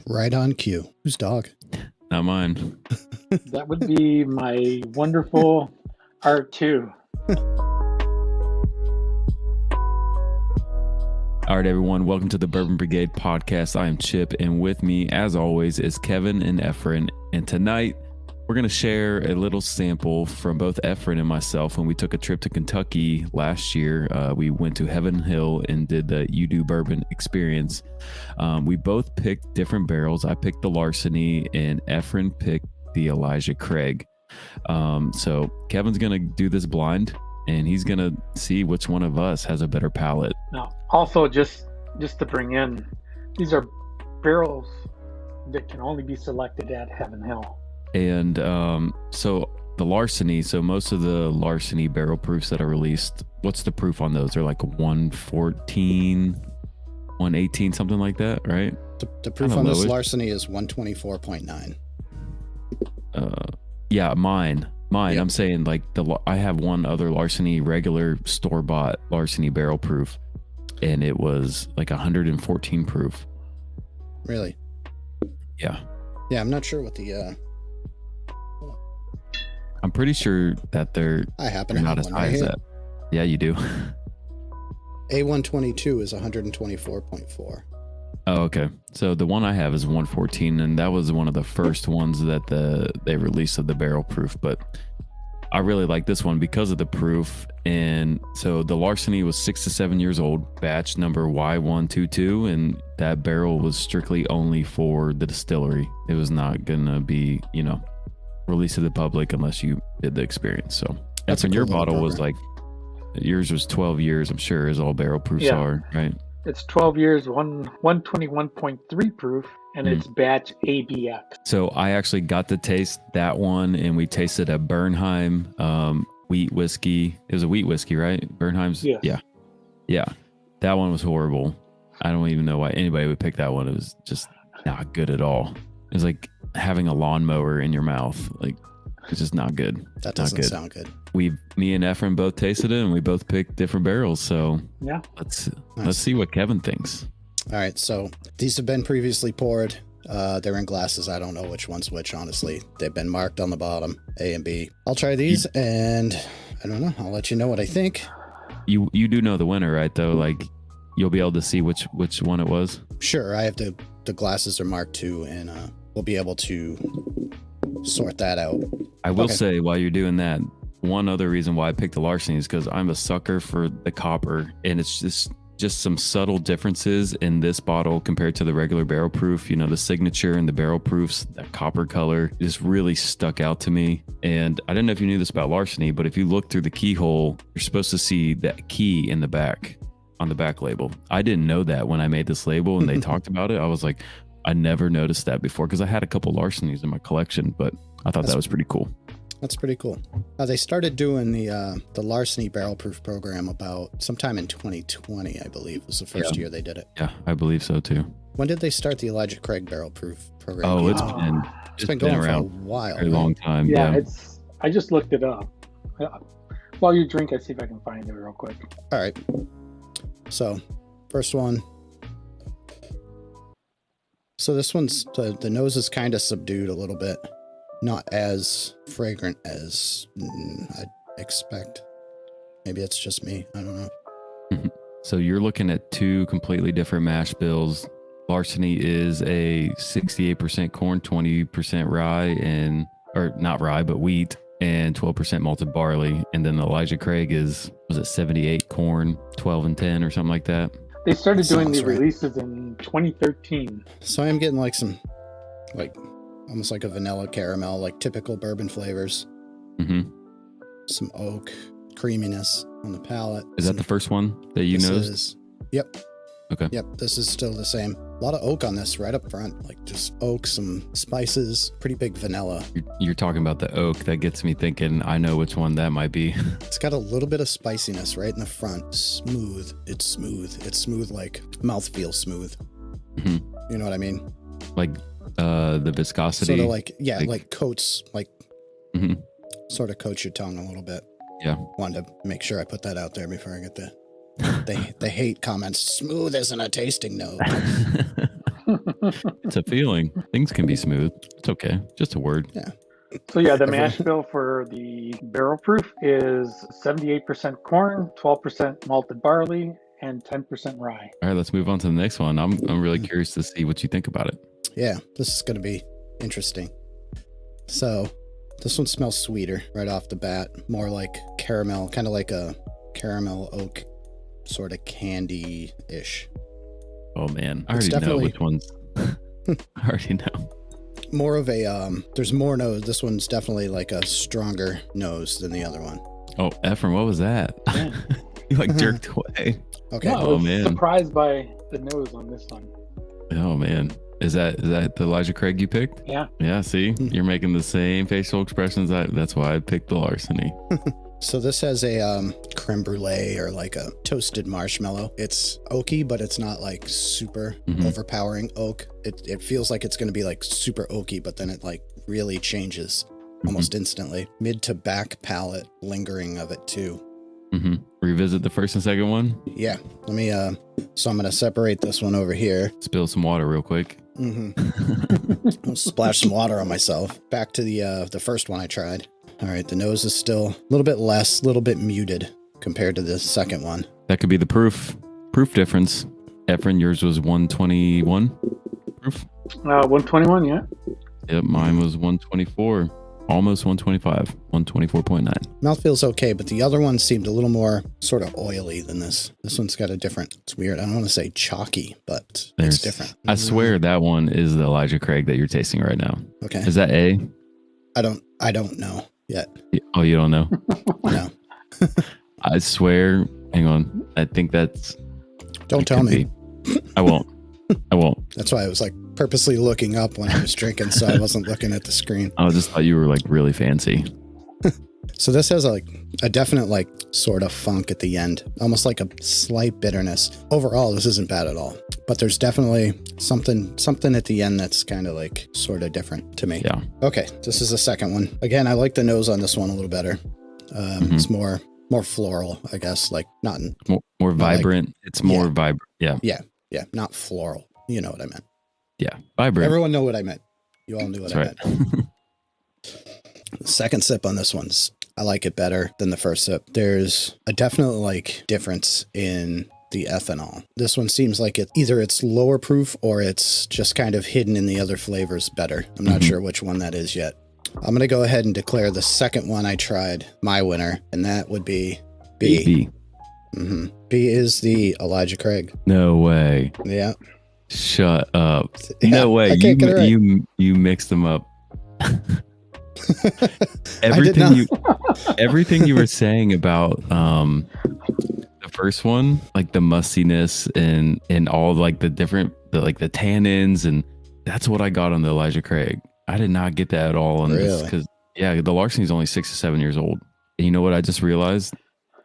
Right on cue. Whose dog? Not mine. That would be my wonderful R2. All right, everyone. Welcome to the Bourbon Brigade podcast. I am Chip, and with me, as always, is Kevin and Efren. And tonight, we're going to share a little sample from both Efren and myself when we took a trip to Kentucky last year. We went to Heaven Hill and did the You Do Bourbon experience. We both picked different barrels. I picked the Larceny, and Efren picked the Elijah Craig. So Kevin's going to do this blind, and he's going to see which one of us has a better palate. Now, also, just to bring in, these are barrels that can only be selected at Heaven Hill. And so the Larceny, so most of the Larceny barrel proofs that are released, what's the proof on those? They're like 114, 118, something like that, right? The proof on this Larceny is 124.9. Yeah, mine. Yep. I'm saying like I have one other Larceny regular store-bought Larceny barrel proof, and it was like 114 proof. Really? Yeah. Yeah, I'm not sure what the I'm pretty sure that they're not as high as that. Yeah, you do. A122 is 124.4. Oh, okay. So the one I have is 114, and that was one of the first ones that they released of the barrel proof. But I really like this one because of the proof. And so the Larceny was 6 to 7 years old, batch number Y122, and that barrel was strictly only for the distillery. It was not gonna be, released to the public unless you did the experience. So that's when your bottle was like, yours was 12 years, I'm sure, as all barrel proofs are, right? It's 12 years, 121.3 proof, and it's batch ABX. So I actually got to taste that one, and we tasted a Bernheim wheat whiskey. It was a wheat whiskey, right? Bernheim's? Yes. Yeah. That one was horrible. I don't even know why anybody would pick that one. It was just not good at all. It was like having a lawnmower in your mouth. Like, it's just not good. That doesn't sound good. Me and Efren both tasted it, and we both picked different barrels. So yeah, let's see what Kevin thinks. All right, so these have been previously poured. They're in glasses. I don't know which one's which, honestly. They've been marked on the bottom, A and B. I'll try these, and I don't know. I'll let you know what I think. You do know the winner, right? Though, like, you'll be able to see which one it was. Sure, I have the glasses are marked too, and we'll be able to sort that out. I will say, while you're doing that, one other reason why I picked the Larceny is because I'm a sucker for the copper, and it's just some subtle differences in this bottle compared to the regular barrel proof. The signature and the barrel proofs, that copper color just really stuck out to me. And I didn't know if you knew this about Larceny, but if you look through the keyhole, you're supposed to see that key in the back, on the back label. I didn't know that when I made this label and they talked about it. I was like, I never noticed that before, because I had a couple Larcenys in my collection, but I thought that was pretty cool. That's pretty cool. They started doing the Larceny barrel proof program about sometime in 2020, I believe, was the first year they did it. Yeah, I believe so too. When did they start the Elijah Craig barrel proof program? Oh, it's been going around for a while. A long time. Yeah, I just looked it up. While you drink, I see if I can find it real quick. All right. So, first one. So this one's, the nose is kind of subdued a little bit. Not as fragrant as I'd expect. Maybe it's just me. I don't know. So you're looking at two completely different mash bills. Larceny is a 68% corn, 20% rye, or not rye, but wheat, and 12% malted barley. And then the Elijah Craig was it 78 corn, 12 and 10 or something like that? They started doing the releases in 2013. So I'm getting like some, almost like a vanilla caramel, like typical bourbon flavors. Mm-hmm. Some oak creaminess on the palate. Is that the first one that you noticed? Yep. Okay. Yep, this is still the same. A lot of oak on this right up front, like just oak, some spices, pretty big vanilla. You're talking about the oak. That gets me thinking, I know which one that might be. It's got a little bit of spiciness right in the front. Smooth. It's smooth, like mouthfeel smooth. Mm-hmm. You know what I mean? Like the viscosity. Sort of like coats, like sort of coats your tongue a little bit. Yeah. Wanted to make sure I put that out there before I get the hate comments. Smooth isn't a tasting note. It's a feeling. Things can be smooth. It's okay. Just a word. Yeah. So yeah, the mash bill for the barrel proof is 78% corn, 12% malted barley, and 10% rye. All right, let's move on to the next one. I'm really curious to see what you think about it. Yeah, this is going to be interesting. So this one smells sweeter right off the bat, more like caramel, kind of like a caramel oak sort of candy-ish. Oh man, I It's already know definitely- which ones. I already know. More of a, there's more nose. This one's definitely like a stronger nose than the other one. Oh, Ephraim, what was that? Yeah. You like jerked away. Okay. No, I Oh, was man. surprised by the nose on this one. Oh man, is that the Elijah Craig you picked? Yeah. Yeah. See, you're making the same facial expressions. That's why I picked the larceny. So this has a creme brulee or like a toasted marshmallow. It's oaky, but it's not like super Mhm. overpowering oak. It feels like it's going to be like super oaky, but then it like really changes almost instantly. Mid to back palate lingering of it too. Mm-hmm. Revisit the first and second one. Yeah. Let me, so I'm going to separate this one over here. Spill some water real quick. I'll splash some water on myself. Back to the first one I tried. All right. The nose is still a little bit less, a little bit muted compared to the second one. That could be the proof difference. Ephraim, yours was 121 proof. 121, yeah. Yep, mine was 124, almost 125, 124.9. Mouth feels okay, but the other one seemed a little more sort of oily than this. This one's got a different, it's weird. I don't want to say chalky, but it's different. I swear that one is the Elijah Craig that you're tasting right now. Okay. Is that A? I don't know yet. Oh, you don't know? No. I swear. Hang on. I think that's. Don't it tell could me. be. I won't. I won't. That's why I was like purposely looking up when I was drinking, so I wasn't looking at the screen. I just thought you were like really fancy. So this has like a definite like sort of funk at the end, almost like a slight bitterness. Overall, this isn't bad at all, but there's definitely something at the end that's kind of like sort of different to me. Yeah. Okay, this is the second one. Again, I like the nose on this one a little better. It's more floral, I guess, like not More vibrant. It's more Yeah. vibrant. Yeah. yeah, not floral. You know what I meant. Yeah. Vibrant. Everyone know what I meant. You all knew what That's I right. meant. The second sip on this one's, I like it better than the first sip. There's a definite like difference in the ethanol. This one seems like it's lower proof or it's just kind of hidden in the other flavors better. I'm not sure which one that is yet. I'm going to go ahead and declare the second one I tried my winner, and that would be B. B. B is the Elijah Craig. No way. Yeah. Shut up. Yeah, No way. I can't get it right. You mixed them up. I did not. Everything you were saying about the first one, like the mustiness and all like the different the tannins, and that's what I got on the Elijah Craig. I did not get that at all on this Really? because the larceny is only 6 to 7 years old. And you know what I just realized?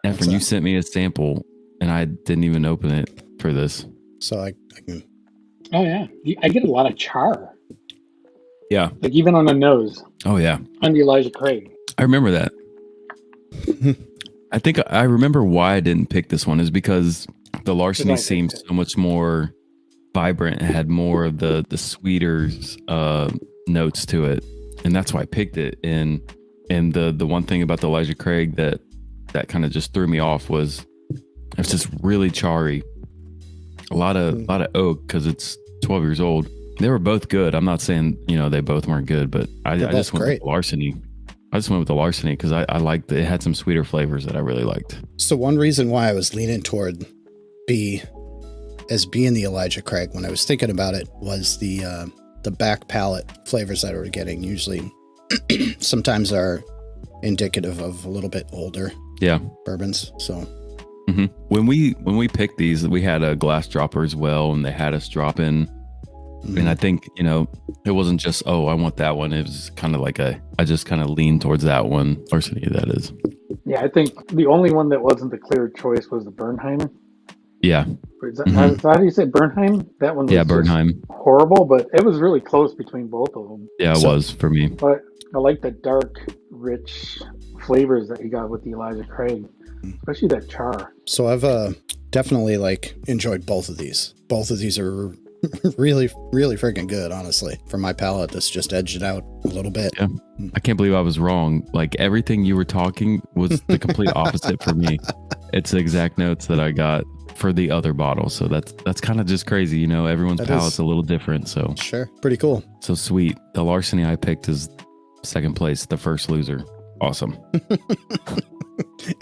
Ephraim, What's you that? sent me a sample and I didn't even open it for this. So I can. Oh, yeah. I get a lot of char, Yeah. like even on the nose, Oh yeah. on the Elijah Craig. I remember that. I think I remember why I didn't pick this one is because the larceny Because I seemed picked so much more vibrant and had more of the sweeter notes to it, and that's why I picked it. And the one thing about the Elijah Craig that kind of just threw me off was it's just really charry, a lot of oak because it's 12 years old. They were both good. I'm not saying they both weren't good, but I They're just both went great. with the larceny. I just went with the larceny because I liked it. It had some sweeter flavors that I really liked. So one reason why I was leaning toward B as being the Elijah Craig when I was thinking about it was the back palate flavors that I were getting usually sometimes are indicative of a little bit older bourbons. So when we picked these, we had a glass dropper as well, and they had us drop in. And I think, it wasn't just, I want that one. It was kind of like I just kind of leaned towards that one. Larceny, that is. Yeah, I think the only one that wasn't the clear choice was the Bernheim. Yeah. Is that, how do you say Bernheim? That one was just Bernheim. horrible, but it was really close between both of them. Yeah, it was for me. But I like the dark, rich flavors that you got with the Elijah Craig, especially that char. So I've definitely like enjoyed both of these. Both of these are Really, really freaking good, honestly. For my palate, this just edged it out a little bit. Yeah. I can't believe I was wrong. Like everything you were talking was the complete opposite for me. It's the exact notes that I got for the other bottle. So that's kind of just crazy. You know, everyone's palate's a little different. So sure. Pretty cool. So sweet. The Larceny I picked is second place, the first loser. Awesome.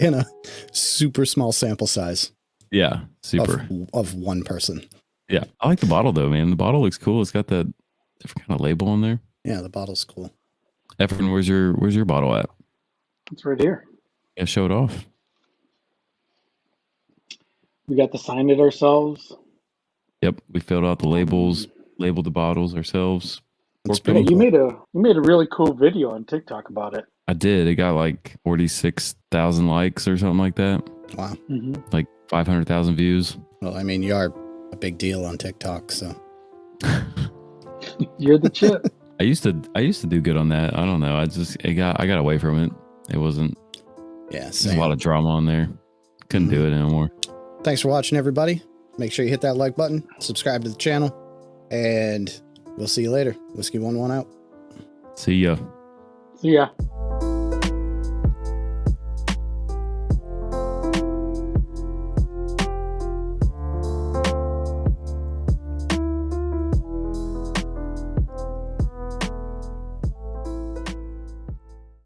In a super small sample size. Yeah. Super. Of one person. Yeah. I like the bottle though, man. The bottle looks cool. It's got that different kind of label on there. Yeah, the bottle's cool. Efren, where's your bottle at? It's right here. Yeah, show it off. We got to sign it ourselves. Yep. We filled out the labels, labeled the bottles ourselves. It's Yeah, pretty you cool. made a really cool video on TikTok about it. I did. It got like 46,000 likes or something like that. Wow. Mm-hmm. Like 500,000 views. Well, I mean, you are a big deal on TikTok, so. You're the chip. I used to do good on that. I don't know. I got away from it. It wasn't. Yeah, There's a lot of drama on there. Couldn't do it anymore. Thanks for watching, everybody. Make sure you hit that like button, subscribe to the channel, and we'll see you later. Whiskey 1-1 out. See ya. See ya.